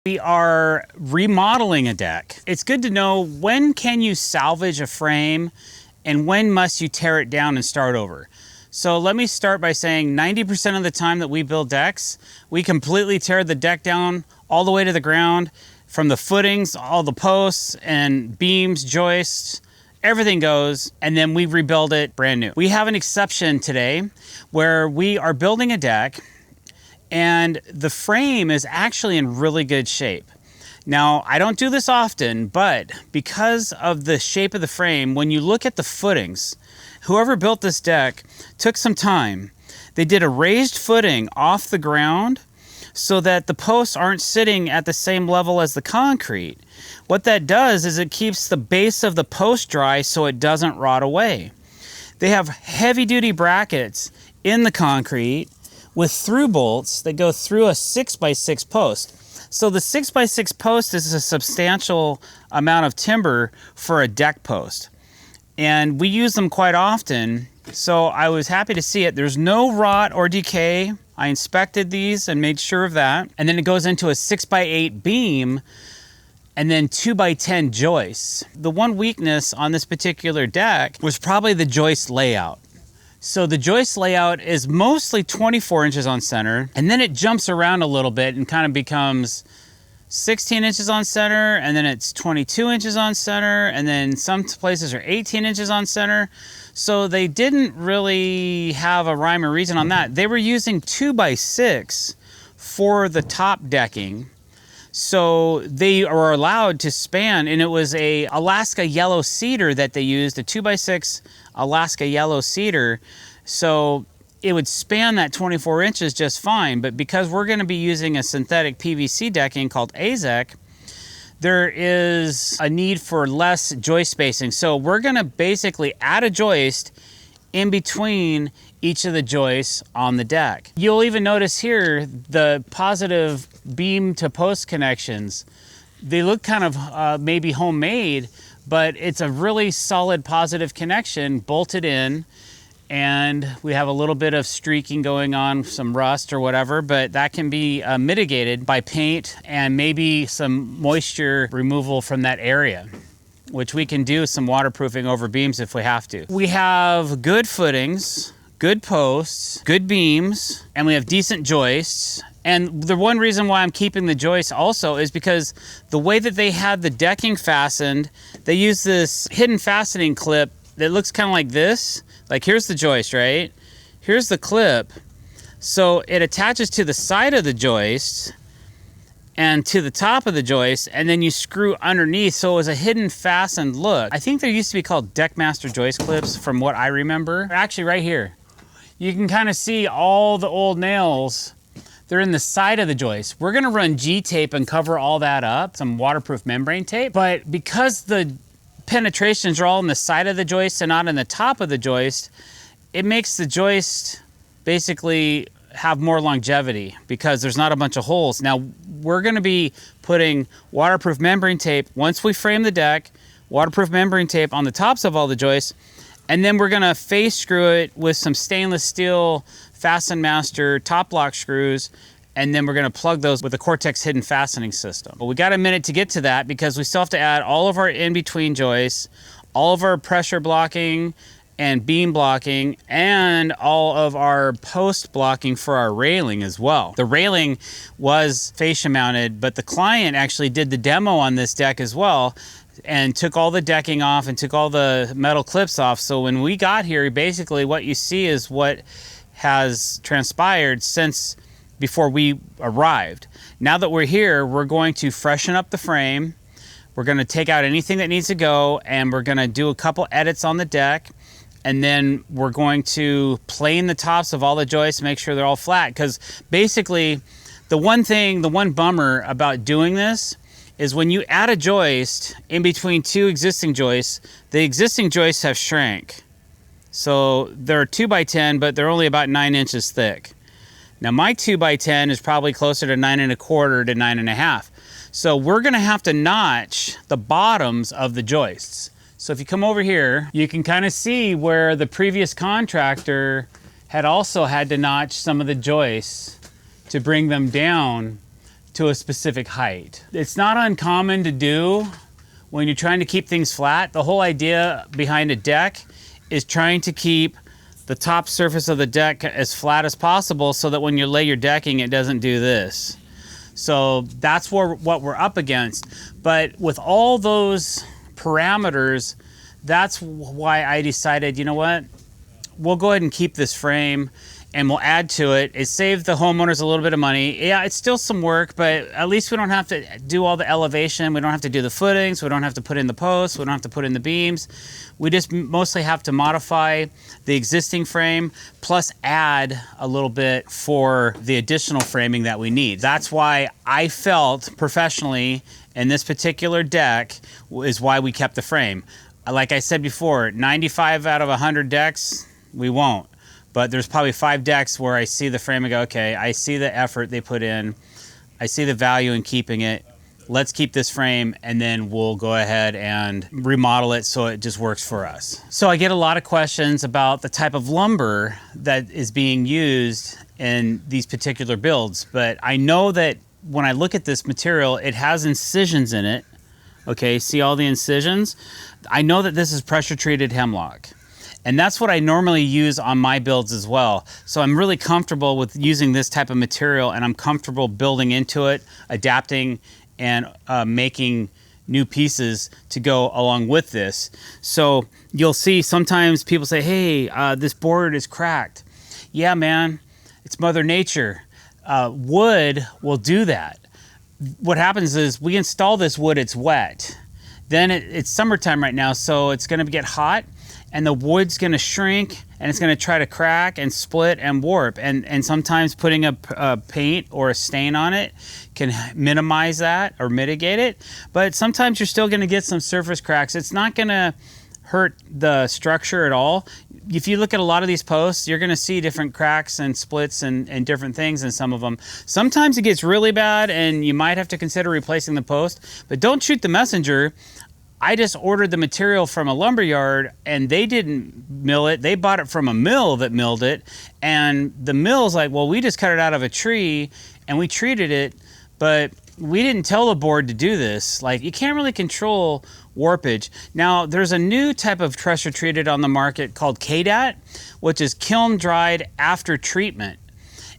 We are remodeling a deck. It's good to know when can you salvage a frame and when must you tear it down and start over. So let me start by saying 90% of the time that we build decks, we completely tear the deck down all the way to the ground, from the footings, all the posts and beams, joists, everything goes, and then we rebuild it brand new. We have an exception today where we are building a deck and the frame is actually in really good shape. Now, I don't do this often, but because of the shape of the frame, when you look at the footings, whoever built this deck took some time. They did a raised footing off the ground so that the posts aren't sitting at the same level as the concrete. What that does is it keeps the base of the post dry so it doesn't rot away. They have heavy-duty brackets in the concrete with through bolts that go through a 6x6 post. So the 6x6 post is a substantial amount of timber for a deck post. And we use them quite often, so I was happy to see it. There's no rot or decay. I inspected these and made sure of that. And then it goes into a 6x8 beam and then 2x10 joists. The one weakness on this particular deck was probably the joist layout. So the joist layout is mostly 24 inches on center, and then it jumps around a little bit and kind of becomes 16 inches on center, and then it's 22 inches on center, and then some places are 18 inches on center. So they didn't really have a rhyme or reason on that. They were using 2x6 for the top decking. So they are allowed to span, and it was a Alaska yellow cedar that they used, a 2x6 Alaska yellow cedar. So it would span that 24 inches just fine, but because we're going to be using a synthetic PVC decking called AZEK, there is a need for less joist spacing. So we're going to basically add a joist in between each of the joists on the deck. You'll even notice here the positive beam to post connections. They look kind of maybe homemade, but it's a really solid positive connection bolted in. And we have a little bit of streaking going on, some rust or whatever, but that can be mitigated by paint and maybe some moisture removal from that area, which we can do some waterproofing over beams if we have to. We have good footings, good posts, good beams, and we have decent joists. And the one reason why I'm keeping the joists also is because the way that they had the decking fastened, they use this hidden fastening clip that looks kind of like this. Like here's the joist, right? Here's the clip. So it attaches to the side of the joist and to the top of the joist, and then you screw underneath, so it was a hidden fastened look. I think there used to be called Deckmaster joist clips from what I remember. Actually right here. You can kind of see all the old nails. They're in the side of the joist. We're gonna run G-tape and cover all that up, some waterproof membrane tape, but because the penetrations are all in the side of the joist and not in the top of the joist, it makes the joist basically have more longevity because there's not a bunch of holes. Now we're going to be putting waterproof membrane tape once we frame the deck, waterproof membrane tape on the tops of all the joists, and then we're going to face screw it with some stainless steel Fasten Master top lock screws, and then we're going to plug those with a Cortex hidden fastening system. But we got a minute to get to that because we still have to add all of our in-between joists, all of our pressure blocking and beam blocking, and all of our post blocking for our railing as well. The railing was fascia mounted, but the client actually did the demo on this deck as well and took all the decking off and took all the metal clips off. So when we got here, basically what you see is what has transpired since before we arrived. Now that we're here, we're going to freshen up the frame. We're going to take out anything that needs to go, and we're going to do a couple edits on the deck, and then we're going to plane the tops of all the joists, make sure they're all flat, because basically the one bummer about doing this is when you add a joist in between two existing joists, the existing joists have shrank. So they're 2x10, but they're only about 9 inches thick. Now my 2x10 is probably closer to 9 1/4 to 9 1/2. So we're gonna have to notch the bottoms of the joists. So if you come over here, you can kind of see where the previous contractor had also had to notch some of the joists to bring them down to a specific height. It's not uncommon to do when you're trying to keep things flat. The whole idea behind a deck is trying to keep the top surface of the deck as flat as possible so that when you lay your decking, it doesn't do this. So that's what we're up against. But with all those parameters, that's why I decided, you know what? We'll go ahead and keep this frame and we'll add to it. It saved the homeowners a little bit of money. Yeah, it's still some work, but at least we don't have to do all the elevation. We don't have to do the footings. We don't have to put in the posts. We don't have to put in the beams. We just mostly have to modify the existing frame plus add a little bit for the additional framing that we need. That's why I felt professionally in this particular deck is why we kept the frame. Like I said before, 95 out of 100 decks, we won't. But there's probably 5 decks where I see the frame and go, okay, I see the effort they put in. I see the value in keeping it. Let's keep this frame and then we'll go ahead and remodel it so it just works for us. So I get a lot of questions about the type of lumber that is being used in these particular builds. But I know that when I look at this material, it has incisions in it. Okay, see all the incisions? I know that this is pressure treated hemlock. And that's what I normally use on my builds as well. So I'm really comfortable with using this type of material and I'm comfortable building into it, adapting and making new pieces to go along with this. So you'll see sometimes people say, hey, this board is cracked. Yeah, man, it's Mother Nature. Wood will do that. What happens is we install this wood, it's wet. Then it's summertime right now, so it's gonna get hot and the wood's gonna shrink and it's gonna try to crack and split and warp. And sometimes putting a paint or a stain on it can minimize that or mitigate it. But sometimes you're still gonna get some surface cracks. It's not gonna hurt the structure at all. If you look at a lot of these posts, you're gonna see different cracks and splits and different things in some of them. Sometimes it gets really bad and you might have to consider replacing the post, but don't shoot the messenger. I just ordered the material from a lumber yard and they didn't mill it. They bought it from a mill that milled it. And the mill's like, well, we just cut it out of a tree and we treated it, but we didn't tell the board to do this. Like, you can't really control warpage. Now, there's a new type of pressure treated on the market called KDAT, which is kiln dried after treatment.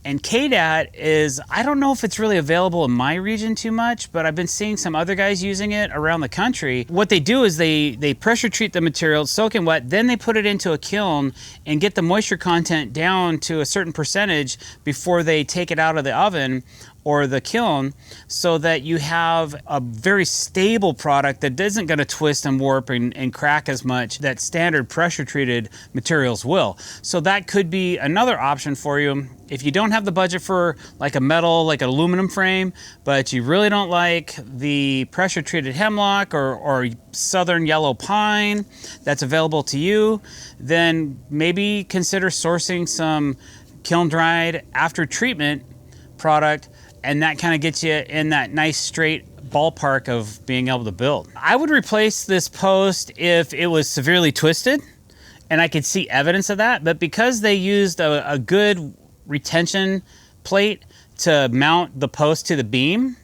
And KDAT is, I don't know if it's really available in my region too much, but I've been seeing some other guys using it around the country. What they do is they pressure treat the material, soak in wet, then they put it into a kiln and get the moisture content down to a certain percentage before they take it out of the oven or the kiln, so that you have a very stable product that isn't gonna twist and warp and crack as much that standard pressure treated materials will. So that could be another option for you. If you don't have the budget for like a metal, like an aluminum frame, but you really don't like the pressure treated hemlock or southern yellow pine that's available to you, then maybe consider sourcing some kiln dried after treatment product, and that kind of gets you in that nice straight ballpark of being able to build. I would replace this post if it was severely twisted and I could see evidence of that, but because they used a good retention plate to mount the post to the beam,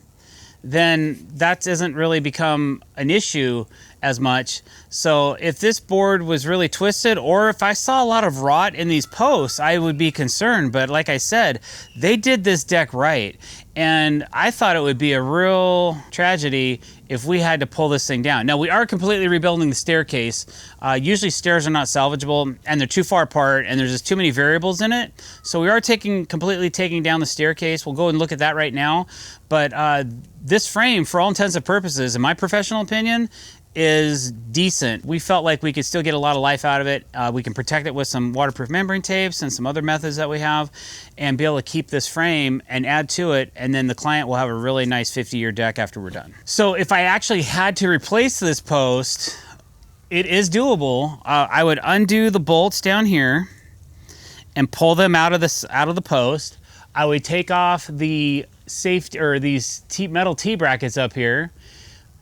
then that doesn't really become an issue as much. So if this board was really twisted, or if I saw a lot of rot in these posts, I would be concerned. But like I said, they did this deck right. And I thought it would be a real tragedy if we had to pull this thing down. Now, we are completely rebuilding the staircase. Usually stairs are not salvageable and they're too far apart and there's just too many variables in it. So we are completely taking down the staircase. We'll go and look at that right now. But this frame, for all intents and purposes, in my professional opinion, is decent. We felt like we could still get a lot of life out of it. We can protect it with some waterproof membrane tapes and some other methods that we have, and be able to keep this frame and add to it, and then the client will have a really nice 50-year deck after we're done. So if I actually had to replace this post, it is doable. I would undo the bolts down here and pull them out of the post. I would take off the safety or these metal T brackets up here,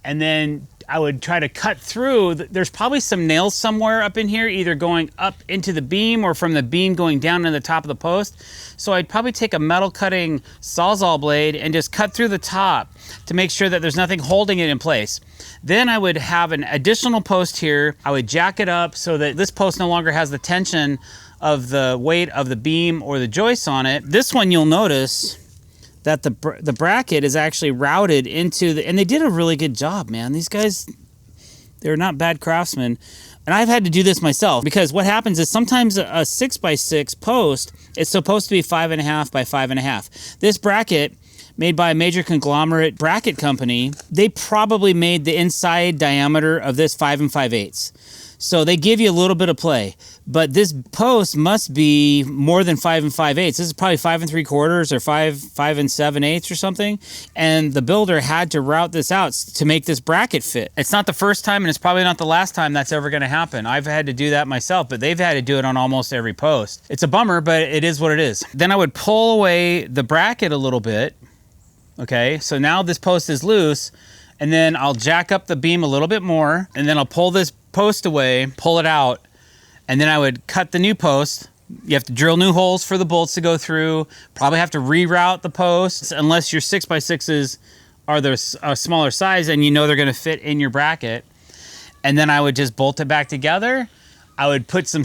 and then I would try to cut through. There's probably some nails somewhere up in here, either going up into the beam or from the beam going down to the top of the post. So I'd probably take a metal cutting Sawzall blade and just cut through the top to make sure that there's nothing holding it in place. Then I would have an additional post here. I would jack it up so that this post no longer has the tension of the weight of the beam or the joist on it. This one, you'll notice that the bracket is actually routed into the, and they did a really good job, man. These guys, they're not bad craftsmen. And I've had to do this myself, because what happens is sometimes a 6x6 post, it's supposed to be 5.5 by 5.5. This bracket, made by a major conglomerate bracket company, they probably made the inside diameter of this 5 5/8. So they give you a little bit of play, but this post must be more than 5 5/8. This is probably 5 3/4 or 5 7/8 or something. And the builder had to route this out to make this bracket fit. It's not the first time, and it's probably not the last time that's ever gonna happen. I've had to do that myself, but they've had to do it on almost every post. It's a bummer, but it is what it is. Then I would pull away the bracket a little bit. Okay, so now this post is loose, and then I'll jack up the beam a little bit more, and then I'll pull this post away, pull it out, and then I would cut the new post. You have to drill new holes for the bolts to go through, probably have to reroute the posts, unless your 6x6s are the smaller size and you know they're gonna fit in your bracket. And then I would just bolt it back together. I would put some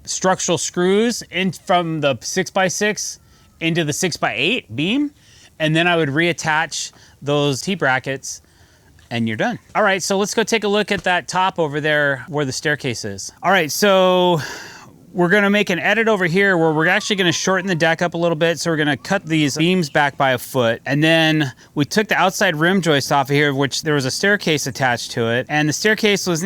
structural screws in from the 6x6 into the 6x8 beam, and then I would reattach those T-brackets, and you're done. All right, so let's go take a look at that top over there where the staircase is. All right, so we're gonna make an edit over here where we're actually gonna shorten the deck up a little bit. So we're gonna cut these beams back by 1 foot. And then we took the outside rim joist off of here, which there was a staircase attached to it. And the staircase was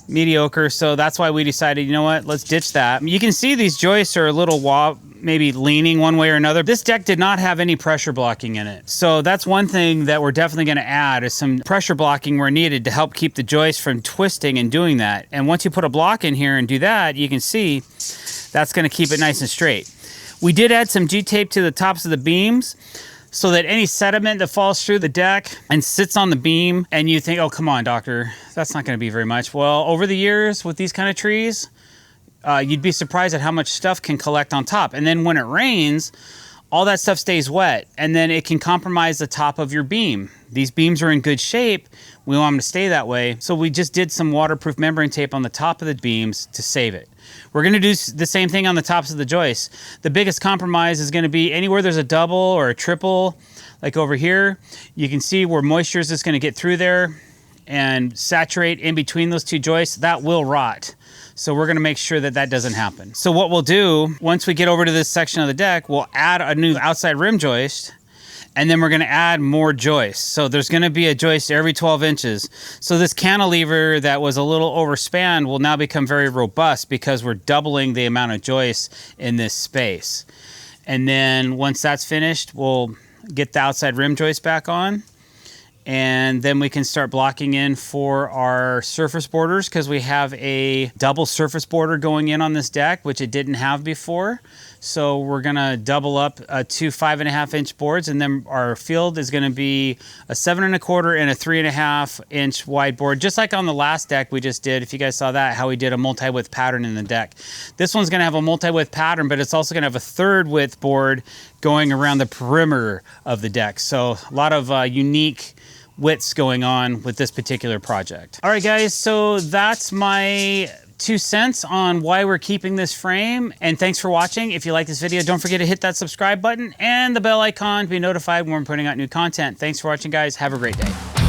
mediocre, so that's why we decided, you know what, let's ditch that. You can see these joists are a little maybe leaning one way or another. This deck did not have any pressure blocking in it. So that's one thing that we're definitely gonna add, is some pressure blocking where needed to help keep the joist from twisting and doing that. And once you put a block in here and do that, you can see that's gonna keep it nice and straight. We did add some G-tape to the tops of the beams, so that any sediment that falls through the deck and sits on the beam, and you think, oh, come on, doctor, that's not gonna be very much. Well, over the years with these kind of trees, you'd be surprised at how much stuff can collect on top. And then when it rains, all that stuff stays wet, and then it can compromise the top of your beam. These beams are in good shape. We want them to stay that way. So we just did some waterproof membrane tape on the top of the beams to save it. We're gonna do the same thing on the tops of the joists. The biggest compromise is gonna be anywhere there's a double or a triple, like over here. You can see where moisture is just gonna get through there and saturate in between those two joists. That will rot. So we're gonna make sure that that doesn't happen. So what we'll do, once we get over to this section of the deck, we'll add a new outside rim joist, and then we're gonna add more joists. So there's gonna be a joist every 12 inches. So this cantilever that was a little overspanned will now become very robust, because we're doubling the amount of joists in this space. And then once that's finished, we'll get the outside rim joist back on, and then we can start blocking in for our surface borders, because we have a double surface border going in on this deck, which it didn't have before. So we're gonna double up 2 5.5 inch boards, and then our field is gonna be a 7 1/4 and a 3.5 inch wide board, just like on the last deck we just did. If you guys saw that, how we did a multi-width pattern in the deck. This one's gonna have a multi-width pattern, but it's also gonna have a 1/3 width board going around the perimeter of the deck. So a lot of unique widths going on with this particular project. All right, guys, so that's my 2 cents on why we're keeping this frame. And thanks for watching. If you like this video, don't forget to hit that subscribe button and the bell icon to be notified when we're putting out new content. Thanks for watching, guys. Have a great day.